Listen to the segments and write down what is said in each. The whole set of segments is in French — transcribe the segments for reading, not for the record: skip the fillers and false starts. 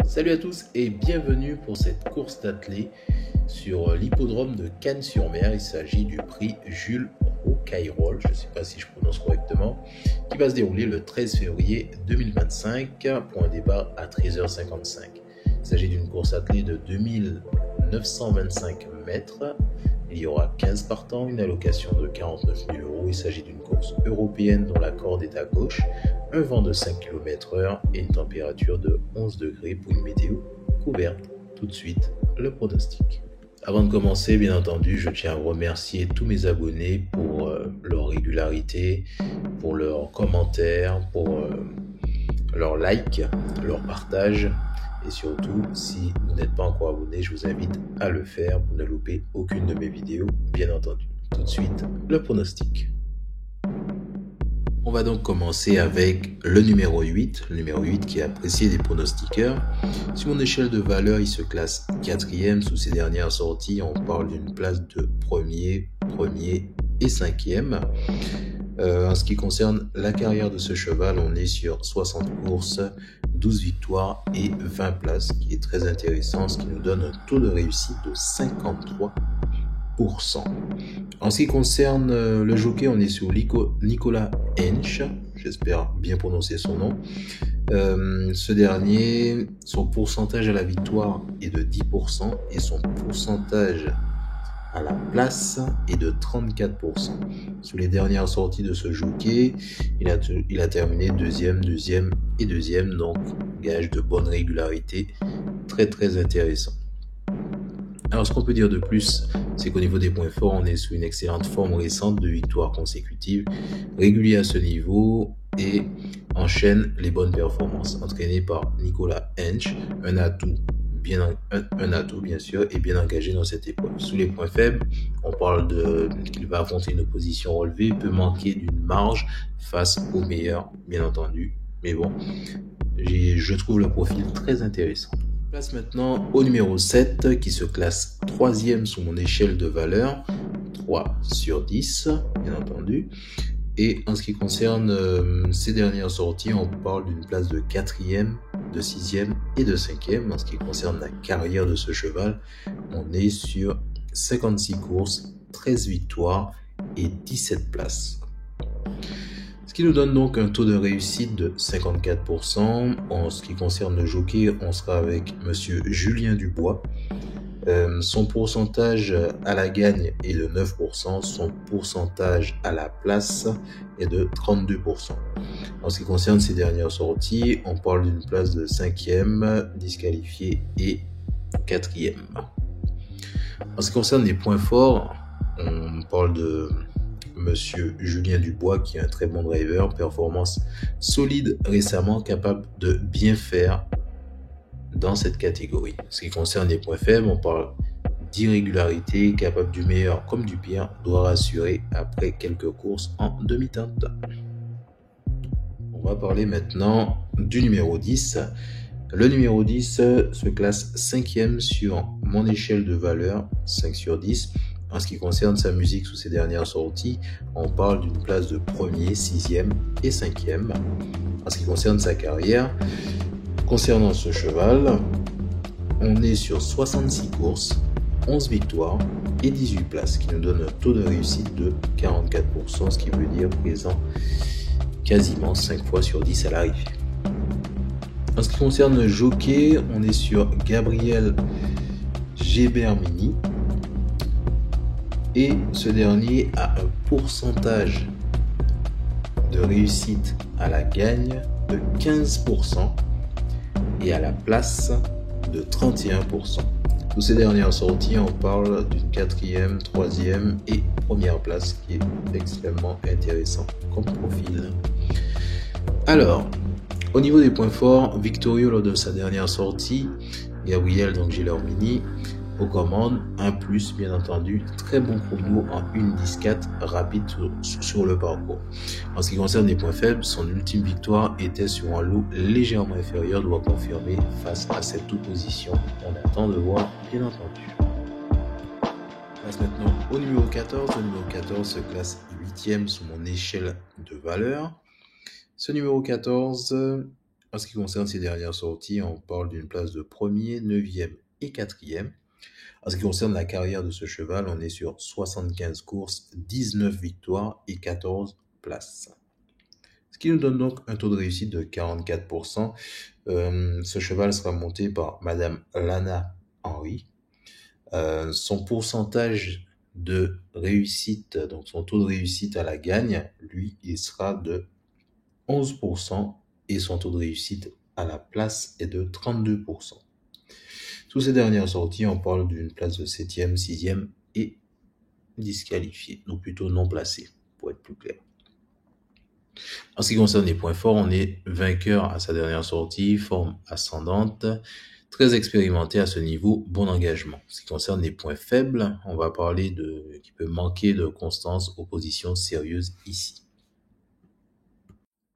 Salut à tous et bienvenue pour cette course d'athlée sur l'hippodrome de Cannes-sur-Mer. Il s'agit du prix Jules Rocayrol, je ne sais pas si je prononce correctement, qui va se dérouler le 13 février 2025 pour un départ à 13h55. Il s'agit d'une course athlée de 2925 mètres. Il y aura 15 partants, une allocation de 49 000 €. Il s'agit d'une course européenne dont la corde est à gauche, un vent de 5 km/h et une température de 11 degrés pour une météo couverte. Tout de suite, le pronostic. Avant de commencer, bien entendu, je tiens à remercier tous mes abonnés pour leur régularité, pour leurs commentaires, pour leurs likes, leurs partages. Et surtout, si vous n'êtes pas encore abonné, je vous invite à le faire pour ne louper aucune de mes vidéos, bien entendu. Tout de suite, le pronostic. On va donc commencer avec le numéro 8, qui est apprécié des pronostiqueurs. Sur mon échelle de valeur, il se classe 4e. Sous ses dernières sorties, on parle d'une place de premier et 5e. En ce qui concerne la carrière de ce cheval, on est sur 60 courses, 12 victoires et 20 places, qui est très intéressant, ce qui nous donne un taux de réussite de 53%. En ce qui concerne le jockey, on est sur Nicolas Hensch, j'espère bien prononcer son nom. Ce dernier, son pourcentage à la victoire est de 10% et son pourcentage à la place est de 34%. Sous les dernières sorties de ce jockey, il a terminé deuxième, donc gage de bonne régularité, très intéressant. Alors ce qu'on peut dire de plus, c'est qu'au niveau des points forts, on est sous une excellente forme récente de victoires consécutives, régulier à ce niveau et enchaîne les bonnes performances. Entraîné par Nicolas Hensch, un atout bien sûr et bien engagé dans cette épreuve. Sous les points faibles, on parle qu'il va affronter une opposition relevée, peut manquer d'une marge face aux meilleurs, bien entendu. Mais bon, je trouve le profil très intéressant. Place maintenant au numéro 7 qui se classe 3e sous mon échelle de valeur, 3 sur 10, bien entendu. Et en ce qui concerne ces dernières sorties, on parle d'une place de 4e, de 6e et de 5e. En ce qui concerne la carrière de ce cheval, on est sur 56 courses, 13 victoires et 17 places. Ce qui nous donne donc un taux de réussite de 54%. En ce qui concerne le jockey, on sera avec monsieur Julien Dubois. Son pourcentage à la gagne est de 9%, son pourcentage à la place est de 32%. En ce qui concerne ses dernières sorties, on parle d'une place de 5e, disqualifié et 4e. En ce qui concerne les points forts, on parle de monsieur Julien Dubois qui est un très bon driver, performance solide récemment, capable de bien faire dans cette catégorie. En ce qui concerne les points faibles, on parle d'irrégularité, capable du meilleur comme du pire, doit rassurer après quelques courses en demi-teinte. On va parler maintenant du numéro 10. Le numéro 10 se classe 5e sur mon échelle de valeur, 5 sur 10. En ce qui concerne sa musique sous ses dernières sorties, on parle d'une place de 1er, 6e et 5e. En ce qui concerne sa carrière, concernant ce cheval, on est sur 66 courses, 11 victoires et 18 places, qui nous donne un taux de réussite de 44%, ce qui veut dire présent quasiment 5 fois sur 10 à l'arrivée. En ce qui concerne le jockey, on est sur Gabriel Gebermini et ce dernier a un pourcentage de réussite à la gagne de 15%. Et à la place de 31%. Sous ces dernières sorties, on parle d'une 4e, 3e et 1re place qui est extrêmement intéressant comme profil. Alors, au niveau des points forts, victorieux lors de sa dernière sortie, Gabriel Gebermini aux commandes, un plus bien entendu, très bon chrono en 1:10:4 rapide sur le parcours. En ce qui concerne les points faibles, son ultime victoire était sur un lot légèrement inférieur, doit confirmer face à cette opposition. On attend de voir bien entendu. On passe maintenant au numéro 14. Le numéro 14 se classe 8e sous mon échelle de valeur. Ce numéro 14 En ce qui concerne ces dernières sorties, on parle d'une place de premier, neuvième et quatrième. En ce qui concerne la carrière de ce cheval, on est sur 75 courses, 19 victoires et 14 places. Ce qui nous donne donc un taux de réussite de 44%. Ce cheval sera monté par Madame Lana Henry. Son pourcentage de réussite, donc son taux de réussite à la gagne, lui, il sera de 11% et son taux de réussite à la place est de 32%. Sous ces dernières sorties, on parle d'une place de 7e, 6e et disqualifiée, donc plutôt non placée, pour être plus clair. En ce qui concerne les points forts, on est vainqueur à sa dernière sortie, forme ascendante, très expérimenté à ce niveau, bon engagement. En ce qui concerne les points faibles, on va parler qui peut manquer de constance, opposition sérieuse ici.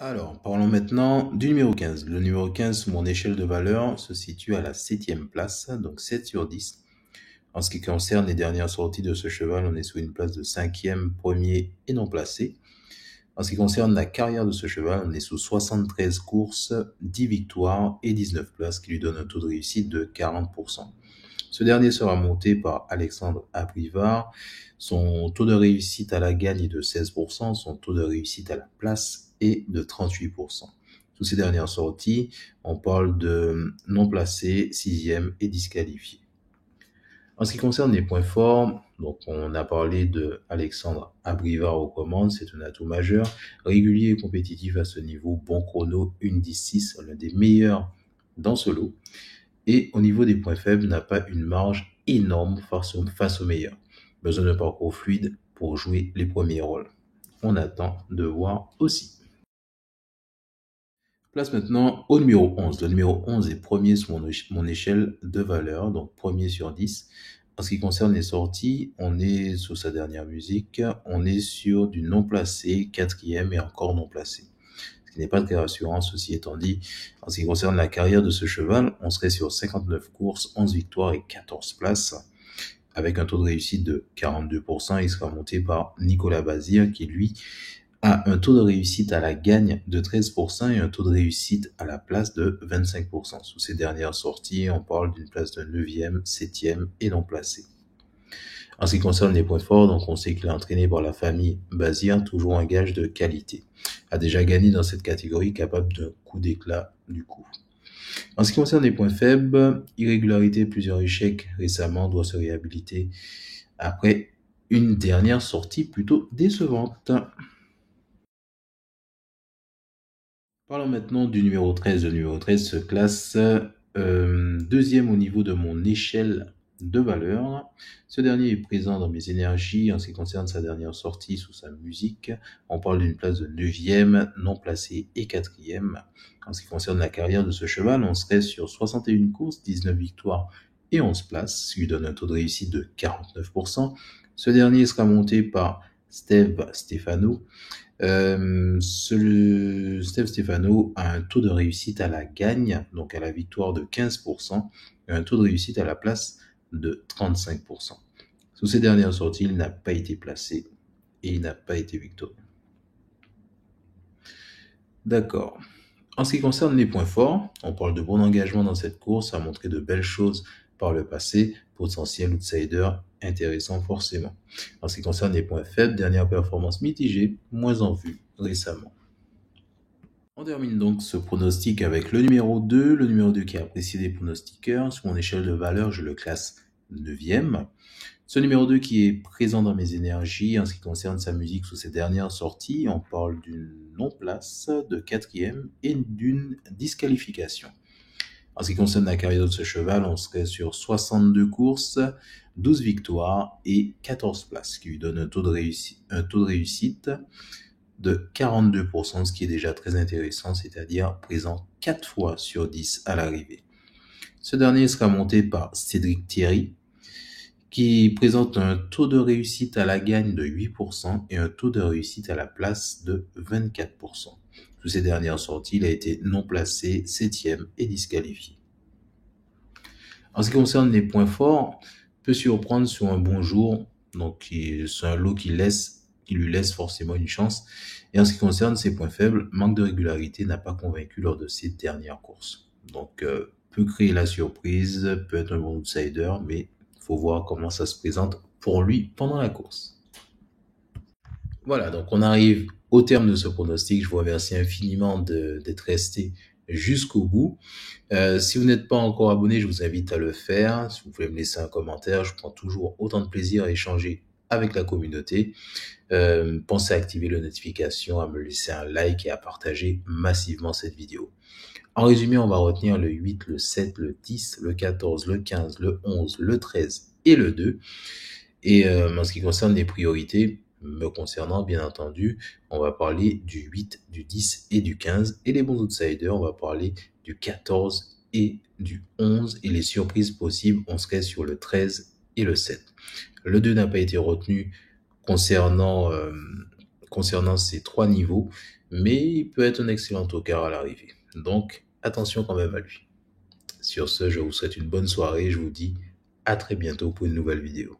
Alors, parlons maintenant du numéro 15. Le numéro 15, mon échelle de valeur, se situe à la 7e place, donc 7 sur 10. En ce qui concerne les dernières sorties de ce cheval, on est sous une place de 5e, premier et non placé. En ce qui concerne la carrière de ce cheval, on est sous 73 courses, 10 victoires et 19 places, qui lui donnent un taux de réussite de 40%. Ce dernier sera monté par Alexandre Abrivard. Son taux de réussite à la gagne est de 16%, son taux de réussite à la place est de 38%. Sous ces dernières sorties, on parle de non placé, 6e et disqualifié. En ce qui concerne les points forts, donc on a parlé de Alexandre Abrivard aux commandes, c'est un atout majeur, régulier et compétitif à ce niveau, bon chrono, 1:10,6, l'un des meilleurs dans ce lot. Et au niveau des points faibles, n'a pas une marge énorme face aux meilleurs. Besoin d'un parcours fluide pour jouer les premiers rôles. On attend de voir aussi. Place maintenant au numéro 11. Le numéro 11 est premier sur mon échelle de valeur, donc premier sur 10. En ce qui concerne les sorties, on est sous sa dernière musique, on est sur du non placé, 4e et encore non placé. Ce qui n'est pas très rassurant, ceci étant dit. En ce qui concerne la carrière de ce cheval, on serait sur 59 courses, 11 victoires et 14 places. Avec un taux de réussite de 42%, il sera monté par Nicolas Bazir qui, lui, a un taux de réussite à la gagne de 13% et un taux de réussite à la place de 25%. Sous ces dernières sorties, on parle d'une place de 9e, 7e et non placée. En ce qui concerne les points forts, donc on sait qu'il est entraîné par la famille Bazir, toujours un gage de qualité. A déjà gagné dans cette catégorie, capable d'un coup d'éclat du coup. En ce qui concerne les points faibles, irrégularité, plusieurs échecs récemment, doit se réhabiliter après une dernière sortie plutôt décevante. Parlons maintenant du numéro 13. Le numéro 13 se classe deuxième au niveau de mon échelle de valeur. Ce dernier est présent dans mes énergies en ce qui concerne sa dernière sortie sous sa musique. On parle d'une place de 9e, non placée et 4e. En ce qui concerne la carrière de ce cheval, on serait sur 61 courses, 19 victoires et 11 places, ce qui lui donne un taux de réussite de 49%. Ce dernier sera monté par Steve Stefano. Steve Stefano a un taux de réussite à la gagne, donc à la victoire de 15%, et un taux de réussite à la place de 35%. Sous ces dernières sorties, il n'a pas été placé et il n'a pas été victorieux. D'accord. En ce qui concerne les points forts, on parle de bon engagement dans cette course, a montré de belles choses par le passé, potentiel outsider, intéressant forcément. En ce qui concerne les points faibles, dernière performance mitigée, moins en vue récemment. On termine donc ce pronostic avec le numéro 2. Le numéro 2 qui est apprécié des pronostiqueurs. Sur mon échelle de valeur, je le classe 9e. Ce numéro 2 qui est présent dans mes énergies en ce qui concerne sa musique sous ses dernières sorties, on parle d'une non-place, de 4e et d'une disqualification. En ce qui concerne la carrière de ce cheval, on serait sur 62 courses, 12 victoires et 14 places, ce qui lui donne un taux de réussite de 42%, ce qui est déjà très intéressant, c'est-à-dire présent 4 fois sur 10 à l'arrivée. Ce dernier sera monté par Cédric Thierry, qui présente un taux de réussite à la gagne de 8% et un taux de réussite à la place de 24%. Sous ces dernières sorties, il a été non placé, 7e et disqualifié. En ce qui concerne les points forts, peut surprendre sur un bon jour. Donc, c'est un lot qui il lui laisse forcément une chance. Et en ce qui concerne ses points faibles, manque de régularité, n'a pas convaincu lors de ses dernières courses. Donc, peut créer la surprise, peut être un bon outsider, mais il faut voir comment ça se présente pour lui pendant la course. Voilà, donc on arrive au terme de ce pronostic. Je vous remercie infiniment d'être resté jusqu'au bout. Si vous n'êtes pas encore abonné, je vous invite à le faire. Si vous voulez me laisser un commentaire, je prends toujours autant de plaisir à échanger avec la communauté. Pensez à activer les notifications, à me laisser un like et à partager massivement cette vidéo. En résumé, on va retenir le 8, le 7, le 10, le 14, le 15, le 11, le 13 et le 2. Et en ce qui concerne les priorités, me concernant bien entendu, on va parler du 8, du 10 et du 15. Et les bons outsiders, on va parler du 14 et du 11. Et les surprises possibles, on serait sur le 13 et le 7. Le 2 n'a pas été retenu concernant, concernant ces 3 niveaux, mais il peut être un excellent tocard à l'arrivée. Donc, attention quand même à lui. Sur ce, je vous souhaite une bonne soirée. Je vous dis à très bientôt pour une nouvelle vidéo.